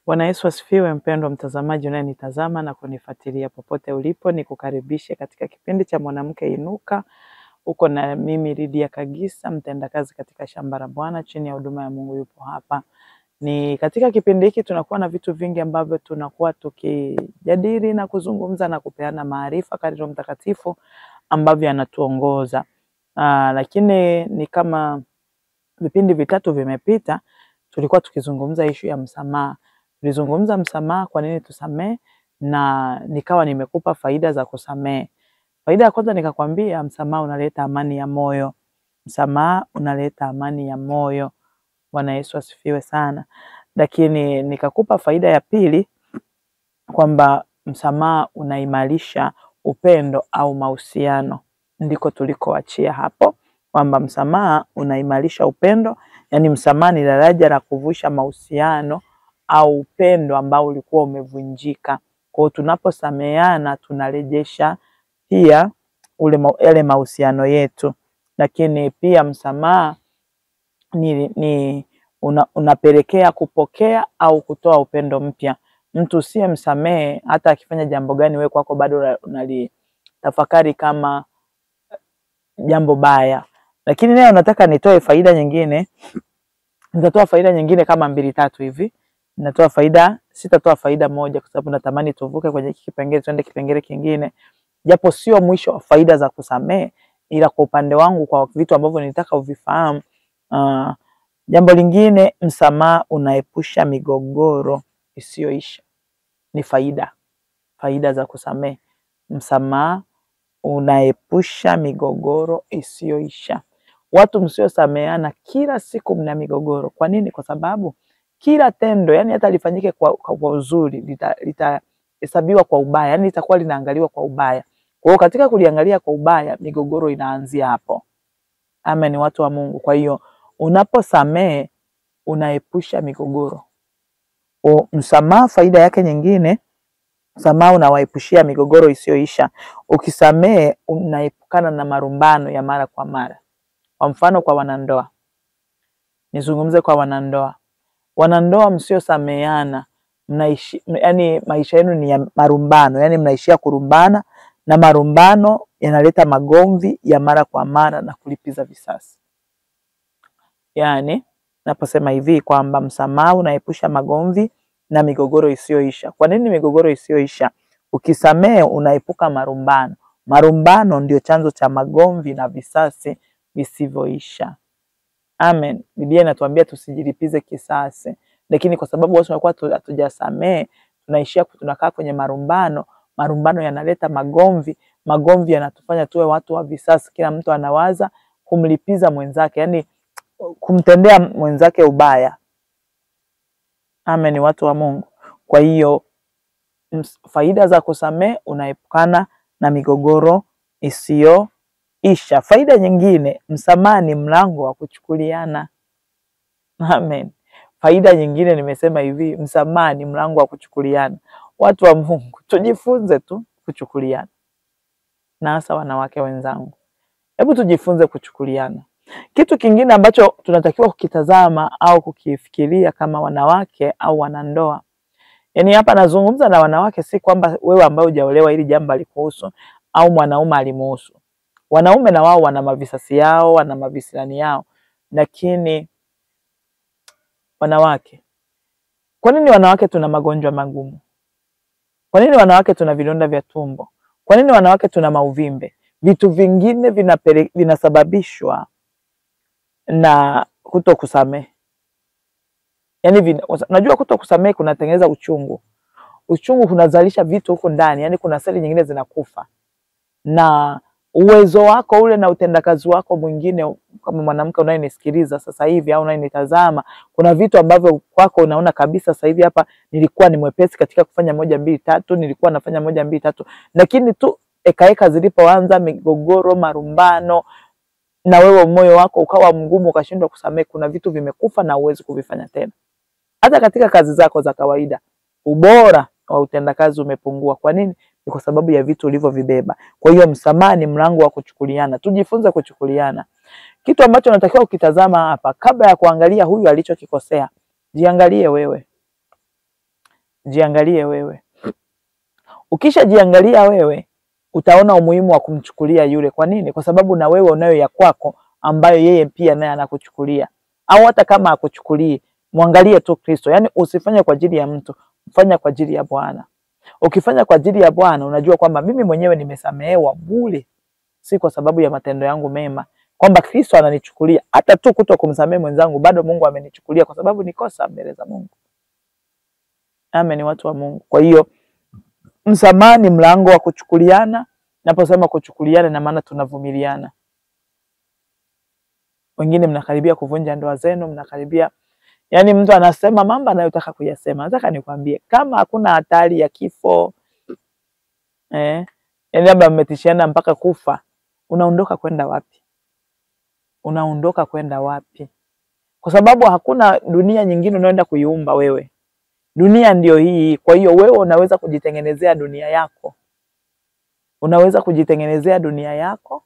Bwana Yesu asifiwe. Mpendwa mtazamaji unayenitazama na kunifuatilia popote ulipo, nikukaribishe katika kipindi cha Mwanamke Inuka. Uko na mimi Lydia Kagisa, mtendakazi katika shamba la Bwana, chini ya huduma ya Mungu yupo hapa. Ni katika kipindi hiki tunakuwa na vitu vingi ambavyo tunakuwa tukijadili na kuzungumza na kupeana maarifa kadri Roho Mtakatifu ambavyo anatuongoza. Lakini ni kama vipindi vitatu vimepita tulikuwa tukizungumza issue ya msamaha. Tulizungumza msamaha, kwa nini tusamee, na nikawa nimekupa faida za kusamee. Faida ya kwanza nikakwambia msamaha unaleta amani ya moyo. Msamaha unaleta amani ya moyo. Bwana Yesu asifiwe sana. Lakini nikakupa faida ya pili kwamba msamaha unaimarisha upendo au mahusiano. Ndiko tulikoachia hapo, kwamba msamaha unaimarisha upendo, yani msamaha ni daraja la kuvusha mahusiano au upendo ambao ulikuwa umevunjika. Kwa hiyo tunaposameheana tunarejesha pia yale mahusiano yetu. Lakini pia msamaha unapelekea kupokea au kutoa upendo mpya. Mtu usiye msamehe hata akifanya jambo gani, wewe kwako bado unalitafakari kama jambo baya. Lakini leo nataka nitoe faida nyingine. Nitatoa faida nyingine kama 2-3 hivi. Sitatoa faida moja kwa sababu natamani tuvuke kwenye kipengele tuende kipengele kingine. Japo sio mwisho wa faida za kusamehe, ila kwa upande wangu kwa vitu ambavyo nitaka uvifahamu. Jambo lingine, msamaha unaepusha migogoro isiyoisha. Ni faida za kusamehe. Msamaha unaepusha migogoro isiyoisha. Watu msiosameheana kila siku mna migogoro. Kwa nini? Kwa sababu kila tendo, yani hata lifanyike kwa uzuri, litahesabiwa kwa ubaya, yani litakuwa linaangaliwa kwa ubaya. Kwa hiyo katika kuliangalia kwa ubaya, migogoro inaanzia hapo. Amen, watu wa Mungu. Kwa hiyo unaposamehe unaepusha migogoro. Msamaha faida yake nyingine, msamaha unawaepushia migogoro isiyoisha. Ukisamehe unaepukana na marumbano ya mara kwa mara. Kwa mfano kwa wanandoa. Nizungumze kwa wanandoa. Wanandoa msiosameheana, yani maisha yenu ni ya marumbano, yani mnaishia kurumbana, na marumbano yanaleta magomvi ya mara kwa mara na kulipiza visasi. Yani naposema hivi kwamba msamaha unaepusha magomvi na migogoro isiyoisha. Kwa nini migogoro isiyoisha? Ukisamehe unaepuka marumbano. Marumbano ndio chanzo cha magomvi na visasi visivyoisha. Amen. Biblia inatuambia tusijilipize kisasi. Lakini kwa sababu watu wanakuwa hatujasamehe, tunakaa kwenye marumbano. Marumbano yanaleta magomvi. Magomvi yanatufanya tuwe watu wa visasi. Kila mtu anawaza kumlipiza mwenzake, yani kumtendea mwenzake ubaya. Amen, watu wa Mungu. Kwa hiyo faida za kusamehe, unaepukana na migogoro isiyoisha. Faida nyingine, msamaha ni mlango wa kuchukuliana. Amen. Faida nyingine nimesema hivi, msamaha ni mlango wa kuchukuliana. Watu wa Mungu, tujifunze tu kuchukuliana. Na hasa wanawake wenzangu, hebu tujifunze kuchukuliana. Kitu kingine ambacho tunatakiwa kukitazama au kukifikiria kama wanawake au wanandoa. Yani hapa nazungumza na wanawake, si kwamba wewe ambaye hujaolewa hili jambo likuhusu au mwanaume alimuhusu. Wanaume na wao wana mavisasi yao, wana mavisirani yao. Lakini wanawake, kwa nini wanawake tuna magonjwa magumu? Kwa nini wanawake tuna vidonda vya tumbo? Kwa nini wanawake tuna mauvimbe? Vitu vingine vinasababishwa na kutokusamehe. Yani unajua kutokusamehe kunatengeneza uchungu. Uchungu kunazalisha vitu huko ndani, yani kuna seli nyingine zinakufa. Na uwezo wako ule na utendakazi wako mwingine, kama mwanamke unayenisikiliza sasa hivi au unayenitazama, kuna vitu ambavyo kwako unaona kabisa sasa hivi hapa nilikuwa ni mwepesi katika kufanya 1 2 3, nilikuwa nafanya 1 2 3, lakini tu ekaeka zilipoanza migogoro, marumbano, na wewe moyo wako ukawa mgumu, ukashindwa kusamehe, kuna vitu vimekufa na uwezi kuvifanya tena. Hata katika kazi zako za kawaida, ubora wa utendakazi umepungua. Kwa nini? Ni kwa sababu ya vitu ulivyovibeba. Kwa hiyo msamaha ni mlango wa kuchukuliana. Tujifunze kuchukuliana. Kitu ambacho natakiwa ukitazama hapa, kabla ya kuangalia huyu alichokikosea, jiangalie wewe. jiangalie wewe. Ukisha jiangalia wewe, utaona umuhimu wa kumchukulia yule. Kwa nini? Kwa sababu na wewe unayo ya kwako ambayo yeye pia naye anakuchukulia. Au hata kama akuchukulie, muangalie tu Kristo. Yaani usifanye kwa ajili ya mtu, fanya kwa ajili ya Bwana. Ukifanya kwa ajili ya Bwana, unajua kwamba mimi mwenyewe nimesamehewa bure, si kwa sababu ya matendo yangu mema, kwamba Kristo ananichukulia. Hata tu kuto kumsamehe mwenzangu, bado Mungu amenichukulia kwa sababu ni kosa mbele za Mungu. Amen, watu wa Mungu. Kwa hiyo msamaha ni mlango wa kuchukuliana. Naposema kuchukuliana, na maana tunavumiliana. Wengine mnakaribia kuvunja ndoa zenu, mnakaribia, yani mtu anasema mambo anayotaka kuyasema. Nataka nikwambie, kama hakuna hatari ya kifo, yani labda mmetishiana mpaka kufa, unaondoka kwenda wapi? Unaondoka kwenda wapi? Kwa sababu hakuna dunia nyingine unaenda kuiumba wewe. Dunia ndio hii. Kwa hiyo wewe unaweza kujitengenezea dunia yako. Unaweza kujitengenezea dunia yako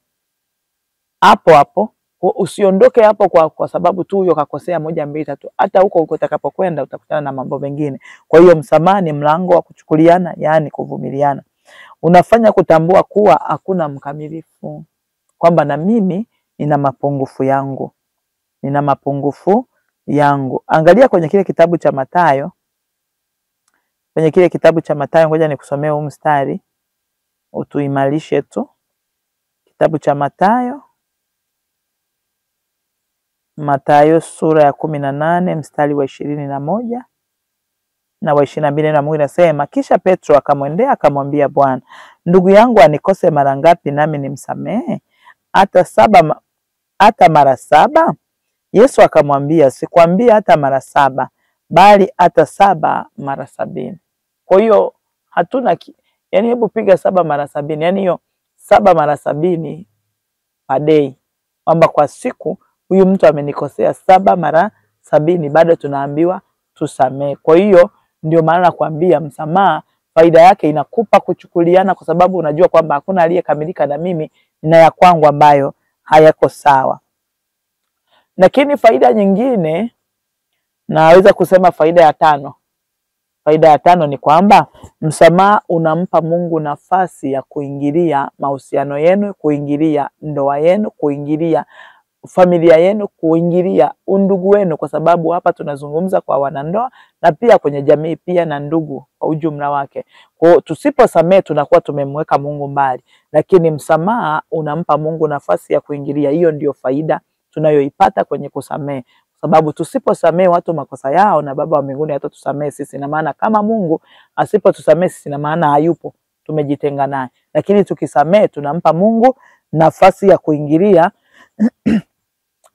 hapo hapo. Usiondoke hapo kwa sababu tu huyo kakosea 1 2 3. Hata huko utakapokwenda utakutana na mambo mengine. Kwa hiyo msamaha ni mlango wa kuchukuliana, yani kuvumiliana. Unafanya kutambua kuwa hakuna mkamilifu, kwamba na mimi nina mapungufu yangu. Nina mapungufu yangu. Angalia kwenye kile kitabu cha Mathayo. Kwenye kile kitabu cha Mathayo, ngoja nikusomee huu mstari utuimarishe tu. Kitabu cha Mathayo, Mathayo sura ya 18 mstari wa 21 na wa 22, na Mungu anasema, kisha Petro akamwendea akamwambia Bwana, ndugu yangu anikose mara ngapi nami nimsamehe? Hata mara 7? Yesu akamwambia, sikwambia hata mara 7, bali hata 7 mara 70. Kwa hiyo hatuna yani, hebu piga 7 mara 70, yani hiyo 7 mara 70 per day, kwamba kwa siku huyu mtu amenikosea 7 mara 70, bado tunaambiwa tusamee. Kwa hiyo ndio maana nakwambia msamaha faida yake inakupa kuchukuliana, kwa sababu unajua kwamba hakuna aliyekamilika, na mimi nina ya kwangu ambayo hayako sawa. Lakini faida nyingine, naweza kusema faida ya 5. Faida ya 5 ni kwamba msamaha unampa Mungu nafasi ya kuingilia mahusiano yenu, kuingilia ndoa yenu, kuingilia familia yenu, kuingilia undugu wenu, kwa sababu hapa tunazungumza kwa wanandoa na pia kwenye jamii pia na ndugu kwa ujumla wake. Kwa tusiposamehe tunakuwa tumemweka Mungu mbali, lakini msamaha unampa Mungu nafasi ya kuingilia. Hiyo ndio faida tunayoipata kwenye kusamehe, kwa sababu tusiposamehe watu makosa yao, na Baba wa mbinguni hatatusamehe sisi. Na maana kama Mungu asipotusamehe sisi, na maana hayupo, tumejitenga naye. Lakini tukisamehe tunampa Mungu nafasi ya kuingilia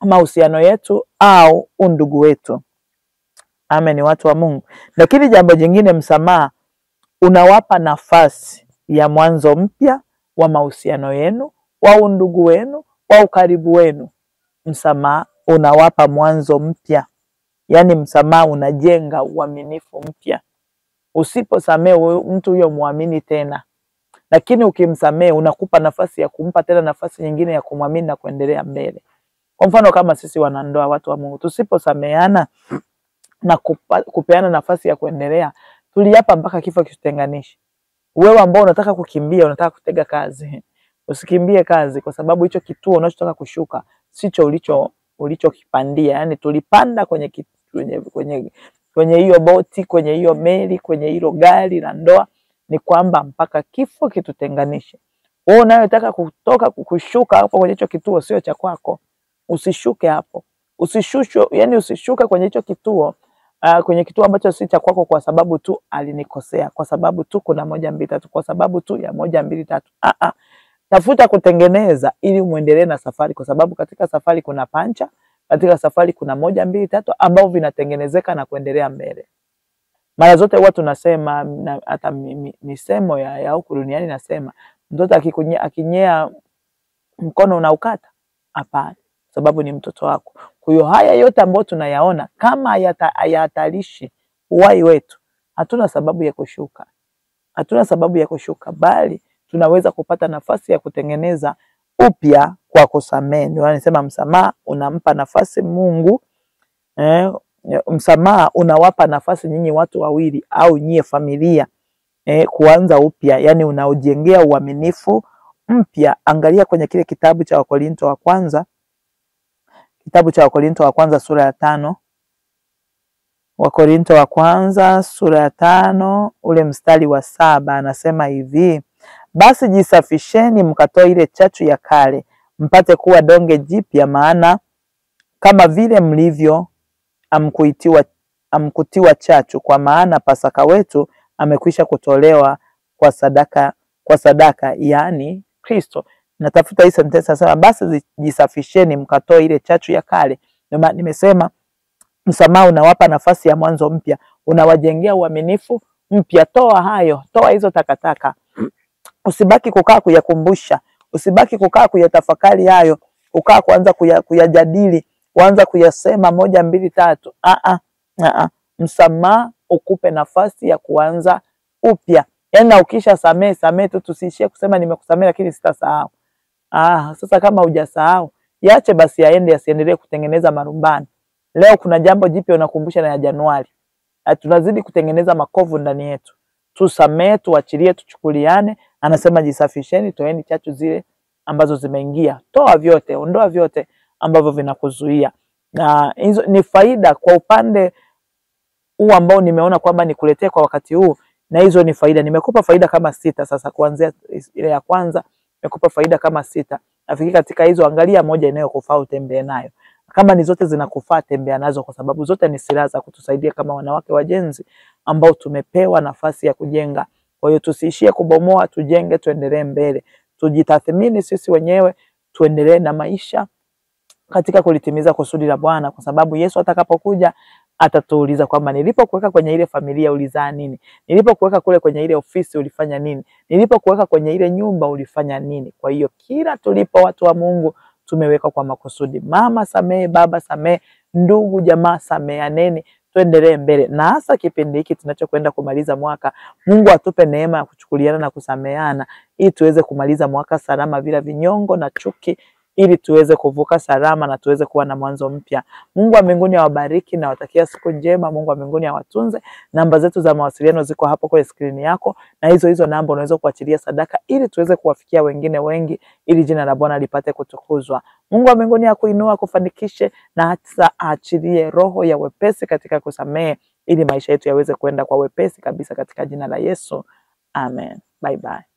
mahusiano yetu au undugu wetu. Amen, watu wa Mungu. Lakini jambo jingine, msamaha unawapa nafasi ya mwanzo mpya wa mahusiano yenu, wa undugu wenu, wa ukaribu wenu. Msamaha unawapa mwanzo mpya. Yaani msamaha unajenga uaminifu mpya. Usiposamehe mtu huyo muamini tena. Lakini ukimsamehe unakupa nafasi ya kumpa tena nafasi nyingine ya kumwamini na kuendelea mbele. Kwa mfano kama sisi wanandoa, watu wa Mungu, tusiposameheana na kupeana nafasi ya kuendelea, tuliapa mpaka kifo kitutenganishe. Wewe ambao unataka kukimbia, unataka kutega kazi, usikimbie kazi, kwa sababu hicho kituo unachotaka kushuka sicho ulichokipandia. Yani tulipanda kwenye hiyo boti, kwenye hiyo meli, kwenye hilo gari la ndoa, ni kwamba mpaka kifo kitutenganishe. Wewe unayotaka kutoka kushuka hapo kwenye hicho kituo sio cha kwako. Usishuke hapo. Usishuke kwenye hicho kituo, kwenye kituo ambacho si cha kwako, kwa sababu tu alinikosea, kwa sababu tu kuna 1 2 3, kwa sababu tu ya 1 2 3. Tafuta kutengeneza ili muendelee na safari, kwa sababu katika safari kuna pancha, katika safari kuna 1 2 3 ambao vinatengenezeka na kuendelea mbele. Mara zote huwa tunasema, hata misemo ya huku duniani nasema, mtoto akinyea mkono unaukata? Hapana, sababu ni mtoto wako. Kwa hiyo haya yote ambayo tunayaona kama hayahatarishi uhai wetu, hatuna sababu ya kushuka. Hatuna sababu ya kushuka, bali tunaweza kupata nafasi ya kutengeneza upya kwa kusamehe. Ndio anasema msamaha unampa nafasi Mungu msamaha unawapa nafasi nyinyi watu wawili au nyie familia kuanza upya, yani unaojengea uaminifu mpya. Angalia kwenye kile kitabu cha Wakorinto wa kwanza, sura ya 5. Wakorinto wa kwanza sura ya 5 ule mstari wa 7 anasema hivi: basi jisafisheni mkatoe ile chachu ya kale, mpate kuwa donge jipya, maana kama vile mlivyo amkutiwa chachu, kwa maana Pasaka wetu amekwisha kutolewa kwa sadaka yani Kristo. Natafuta hii sentensi, nasema basi jisafisheni mkatoe ile chachu ya kale. Ndio nimesema msamaha unawapa nafasi ya mwanzo mpya, unawajengea uaminifu mpya. Toa hizo takataka. Usibaki kukaa kuyakumbusha, usibaki kukaa kuyatafakari hayo, kukaa kuanza kuyajadili, kuanza kuyasema 1 2 3. Msamaha ukupe nafasi ya kuanza upya. Yaani ukisha samehe tu, tusiishie kusema nimekusamehe lakini sitasahau. Sasa kama hujasahau, yaache basi yaende, yasiendelee kutengeneza marumbano. Leo kuna jambo jipya unakumbusha na ya Januari. Tunazidi kutengeneza makovu ndani yetu. Tusamehe, tuachilie, tuchukuliane. Anasema jisafisheni, toeni chachu zile ambazo zimeingia. Toa vyote, ondoa vyote ambavyo vinakuzuia. Na hizo ni faida kwa upande huu ambao nimeona kwamba nikuletee kwa wakati huu, na hizo ni faida. Nimekupa faida kama 6 sasa, kuanzia ile ya kwanza nimekupa faida kama 6. Nafikiri katika hizo angalia moja inayokufaa utembee nayo. Kama ni zote zinakufaa, tembea nazo, kwa sababu zote ni silaha za kutusaidia kama wanawake wajenzi ambao tumepewa nafasi ya kujenga. Kwa hiyo tusiishie kubomoa, tujenge, tuendelee mbele. Tujitathmini sisi wenyewe, tuendelee na maisha katika kulitimiza kusudi la Bwana, kwa sababu Yesu atakapokuja atatuuliza kwamba nilipokuweka kwenye ile familia ulizaa nini? Nilipokuweka kule kwenye ile ofisi ulifanya nini? Nilipokuweka kwenye ile nyumba ulifanya nini? Kwa hiyo kila tulipo watu wa Mungu tumewekwa kwa makusudi. Mama samehe, baba samehe, ndugu jamaa sameheaneni, tuendelee mbele. Na hasa kipindi hiki tunachokwenda kumaliza mwaka, Mungu atupe neema ya kuchukuliana na kusameheana ili tuweze kumaliza mwaka salama bila vinyongo na chuki, ili tuweze kuvuka salama na tuweze kuwa na mwanzo mpya. Mungu wa mbinguni awabariki na watakia siku njema. Mungu wa mbinguni awatunze. Namba zetu za mawasiliano ziko hapo kwa skrini yako, na hizo namba unaweza kuachilia sadaka ili tuweze kuwafikia wengine wengi, ili jina la Bwana lipate kutukuzwa. Mungu wa mbinguni akuinua, kufanikishe, na hata aachilie roho ya wepesi katika kusamehe, ili maisha yetu yaweze kwenda kwa wepesi kabisa katika jina la Yesu. Amen. Bye bye.